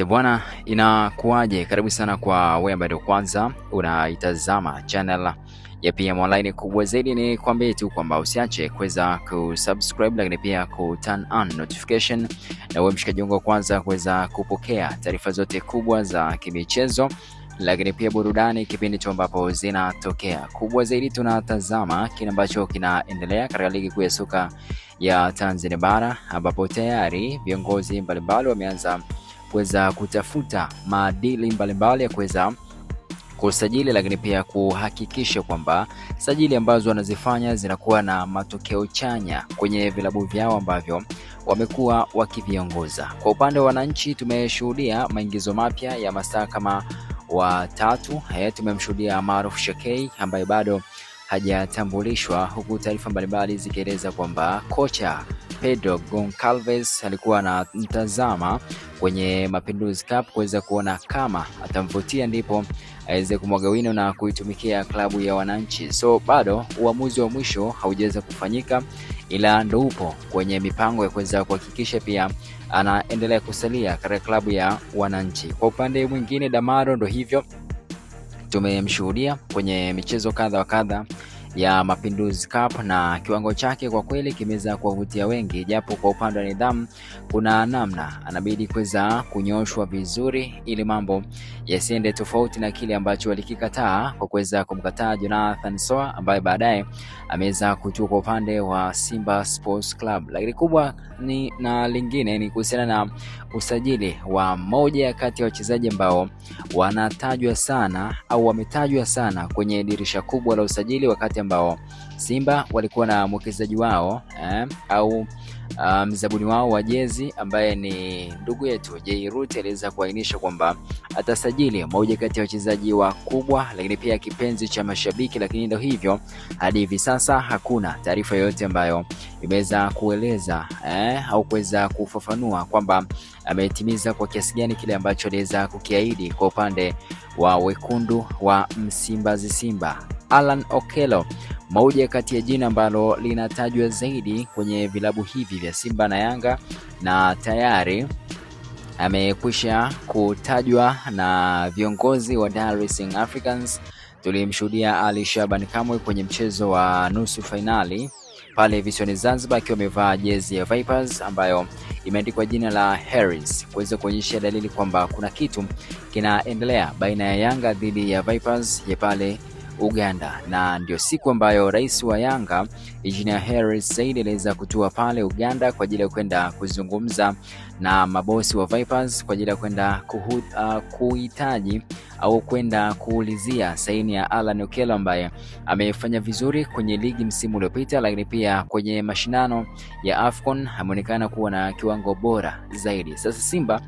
Bwana, inakuaje? Karibu sana kwa wewe ambaye kwanza unaitazama channel ya PM Online. Kubwa zaidi ni kwambie tu kwamba usiache kuweza kusubscribe, lakini pia ku turn on notification, na wewe mshikaji wangu wa kwanza kuweza kupokea taarifa zote kubwa za kimichezo, lakini pia burudani kipindi tu ambapo zinatokea. Kubwa zaidi tunatazama kile ambacho kinaendelea katika ligi kuu ya soka ya Tanzania bara, ambapo tayari viongozi mbalimbali wameanza kuweza kutafuta maadili mbalimbali ya kuweza kusajili, lakini pia kuhakikisha kwamba sajili ambazo wanazifanya zinakuwa na matokeo chanya kwenye vilabu vyao ambavyo wamekuwa wakiviongoza. Kwa upande wa wananchi, tumeshuhudia maingizo mapya ya mastaa kama watatu. Tumemshuhudia Maruf Shakei ambaye bado hajatambulishwa, huku taarifa mbalimbali zikieleza kwamba kocha Pedro Goncalves alikuwa anamtazama kwenye Mapinduzi Cup kuweza kuona kama atamvutia ndipo aweze kumwaga wino na kuitumikia klabu ya wananchi. So bado uamuzi wa mwisho haujaweza kufanyika, ila ndo upo kwenye mipango ya kuweza kuhakikisha pia anaendelea kusalia katika klabu ya wananchi. Kwa upande mwingine, Damaro ndo hivyo, tumemshuhudia kwenye michezo kadha wa kadha ya Mapinduzi Cup na kiwango chake kwa kweli kimeweza kuwavutia wengi, japo kwa upande wa nidhamu kuna namna anabidi kuweza kunyoshwa vizuri ili mambo yasiende tofauti na kile ambacho walikikataa kwa kuweza kumkataa Jonathan Soa ambaye baadaye ameweza kutua kwa upande wa Simba Sports Club. Lakini kubwa ni na lingine ni kuhusiana na usajili wa moja kati ya wachezaji ambao wanatajwa sana au wametajwa sana kwenye dirisha kubwa la usajili, wakati ambao Simba walikuwa na mwekezaji wao au mzabuni wao wa jezi ambaye ni ndugu yetu Jairut aliweza kuainisha kwamba atasajili moja kati ya wachezaji wakubwa, lakini pia kipenzi cha mashabiki. Lakini ndio hivyo, hadi hivi sasa hakuna taarifa yoyote ambayo imeweza kueleza au kuweza kufafanua kwamba ametimiza kwa kiasi gani kile ambacho aliweza kukiahidi kwa upande wa wekundu wa Msimbazi Simba. Alan Okello, moja kati ya jina ambalo linatajwa zaidi kwenye vilabu hivi vya Simba na Yanga, na tayari amekwisha kutajwa na viongozi wa Dar es Salaam Africans. Tulimshuhudia Ali Shaban Kamwe kwenye mchezo wa nusu finali pale visiwani Zanzibar akiwa amevaa jezi ya Vipers ambayo imeandikwa jina la Harris, kuweza kuonyesha dalili kwamba kuna kitu kinaendelea baina ya Yanga dhidi ya Vipers ya pale Uganda. Na ndio siku ambayo rais wa Yanga Engineer Harris Said aliweza kutua pale Uganda kwa ajili ya kwenda kuzungumza na mabosi wa Vipers kwa ajili ya kwenda kuhitaji au kwenda kuulizia saini ya Alan Okello ambaye amefanya vizuri kwenye ligi msimu uliopita, lakini pia kwenye mashindano ya AFCON ameonekana kuwa na kiwango bora zaidi. Sasa Simba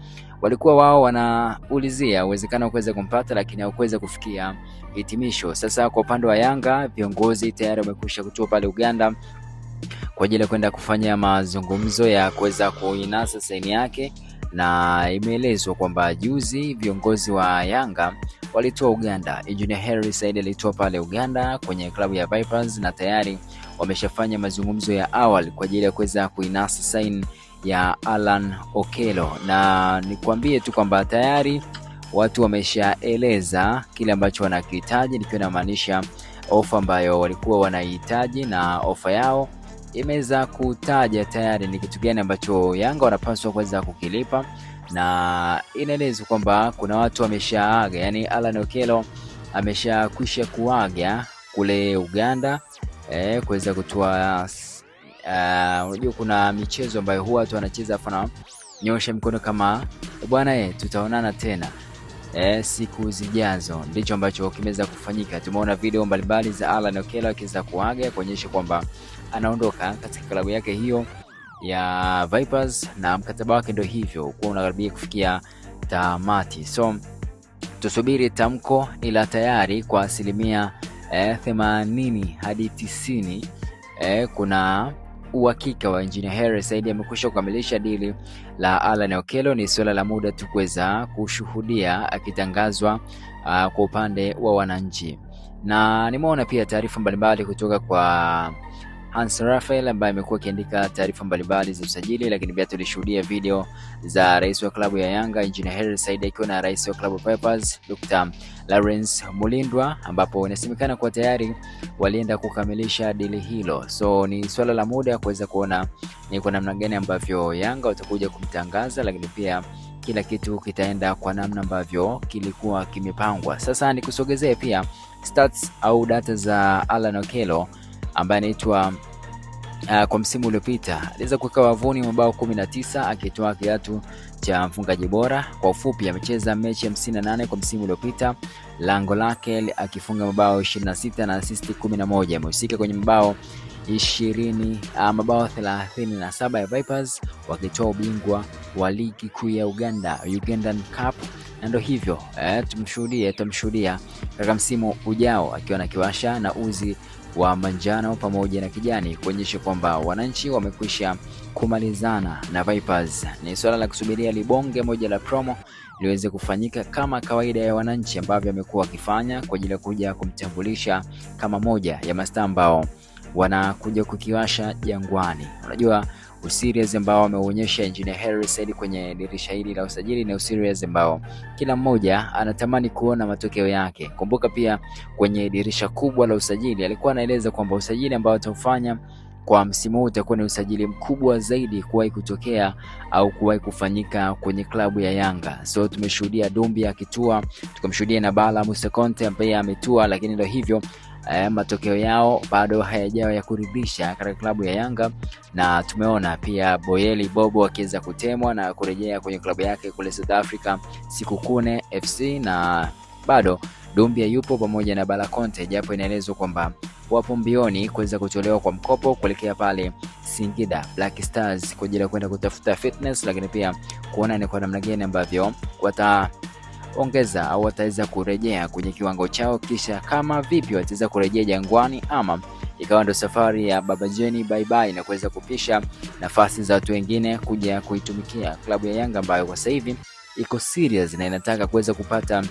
walikuwa wao wanaulizia uwezekano kuweza kumpata, lakini hawakuweza kufikia hitimisho. Sasa kwa upande wa Yanga, viongozi tayari wamekwisha kutua pale Uganda kwa ajili ya kwenda kufanya mazungumzo ya kuweza kuinasa saini yake, na imeelezwa kwamba juzi viongozi wa Yanga walitoa Uganda. Engineer Harris Said alitoa pale Uganda kwenye klabu ya Vipers na tayari wameshafanya mazungumzo ya awali kwa ajili ya kuweza kuinasa saini ya Alan Okello, na nikwambie tu kwamba tayari watu wameshaeleza kile ambacho wanakihitaji, nikiwa namaanisha ofa ambayo walikuwa wanahitaji, na ofa yao imeweza kutaja tayari ni kitu gani ambacho Yanga wanapaswa kuweza kukilipa, na inaelezwa kwamba kuna watu wameshaaga, yani Alan Okello ameshakwisha kuaga kule Uganda kuweza kutoa unajua kuna michezo ambayo huwa watu wanacheza afa nyosha mikono kama bwana tutaonana tena siku zijazo. Ndicho ambacho kimeweza kufanyika. Tumeona video mbalimbali za Alan Okello akiweza kuaga kuonyesha kwamba anaondoka katika klabu yake hiyo ya Vipers, na mkataba wake ndio hivyo kwa unakaribia kufikia tamati. So tusubiri tamko, ila tayari kwa asilimia 80 hadi 90 kuna uhakika wa Engineer Harris Said amekwisha kukamilisha dili la Alan Okello. Ni swala la muda tu kuweza kushuhudia akitangazwa kwa upande wa wananchi. Na nimeona pia taarifa mbalimbali kutoka kwa Hans Raphael ambaye amekuwa akiandika taarifa mbalimbali za usajili, lakini pia tulishuhudia video za rais wa klabu ya Yanga Engineer Hersi Said akiwa na rais wa klabu Vipers Dr. Lawrence Mulindwa, ambapo inasemekana kwa tayari walienda kukamilisha dili hilo. So ni swala la muda kuweza kuona ni kwa namna gani ambavyo Yanga watakuja kumtangaza, lakini pia kila kitu kitaenda kwa namna ambavyo kilikuwa kimepangwa. Sasa nikusogezee pia stats au data za Alan Okello ambaye anaitwa kwa msimu uliopita aliweza kuweka wavuni mabao 19 akitoa kiatu cha mfungaji bora. Kwa ufupi, amecheza mechi 58 kwa msimu uliopita, lango lake akifunga mabao 26 na assist 11. Amehusika kwenye mabao 37 ya Vipers wakitoa ubingwa wa ligi kuu ya Ugandan Cup. Na ndio hivyo tumshuhudia katika msimu ujao akiwa na kiwasha na uzi wa manjano pamoja na kijani kuonyesha kwamba wananchi wamekwisha kumalizana na Vipers. Ni swala la kusubiria libonge moja la promo liweze kufanyika kama kawaida ya wananchi ambavyo wamekuwa wakifanya kwa ajili ya kuja kumtambulisha kama moja ya mastaa ambao wanakuja kukiwasha Jangwani. Unajua userious ambao wameonyesha Engineer Hersi Said kwenye dirisha hili la usajili na userious ambao kila mmoja anatamani kuona matokeo yake. Kumbuka pia kwenye dirisha kubwa la usajili alikuwa anaeleza kwamba usajili ambao ataufanya kwa msimu huu utakuwa ni usajili mkubwa zaidi kuwahi kutokea au kuwahi kufanyika kwenye klabu ya Yanga. So tumeshuhudia Dumbi akitua, tukamshuhudia na Bala Musa Conte ambaye ametua, lakini ndio hivyo matokeo yao bado hayajawa ya kuridhisha katika klabu ya Yanga, na tumeona pia Boyeli Bobo akiweza kutemwa na kurejea kwenye klabu yake kule South Africa Sekhukhune FC, na bado Dumbia yupo pamoja na Bala Conte, japo inaelezwa kwamba wapo mbioni kuweza kutolewa kwa mkopo kuelekea pale Singida Black Stars kwa ajili ya kwenda kutafuta fitness, lakini pia kuona ni kwa namna gani ambavyo wataongeza au wataweza kurejea kwenye kiwango chao, kisha kama vipi wataweza kurejea Jangwani, ama ikawa ndo safari ya Baba Jenny bye bye na kuweza kupisha nafasi za watu wengine kuja kuitumikia klabu ya Yanga ambayo kwa sasa hivi iko serious na inataka kuweza kupata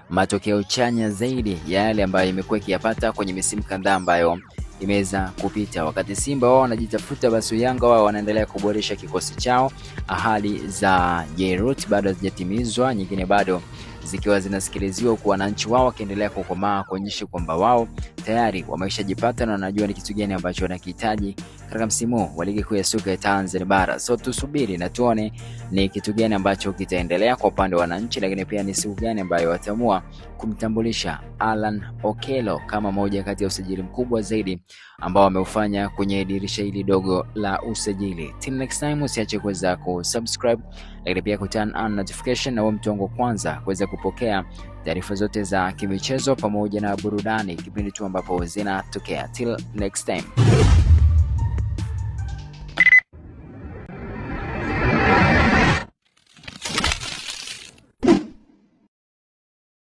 matokeo chanya zaidi ya yale ambayo imekuwa ikiyapata kwenye misimu kadhaa ambayo imeweza kupita. Wakati Simba wao wanajitafuta, basi Yanga wao wanaendelea kuboresha kikosi chao. Ahadi za Jerut bado hazijatimizwa, nyingine bado zikiwa zinasikiliziwa, kwa wananchi wao wakiendelea kukomaa kuonyesha kwamba wao tayari wameshajipata na wanajua ni kitu gani ambacho wanakihitaji katika msimu wa ligi kuu ya soka ya Tanzania bara. So tusubiri na tuone ni kitu gani ambacho kitaendelea kwa upande wa wananchi, lakini pia ni siku gani ambayo wataamua kumtambulisha Alan Okello kama moja kati ya usajili mkubwa zaidi ambao wameufanya kwenye dirisha hili dogo la usajili. Till next time, usiache kuweza kusubscribe, lakini pia kuturn on notification na mtu wangu kwanza kuweza kupokea taarifa zote za kimichezo pamoja na burudani kipindi tu ambapo zinatokea. Till next time.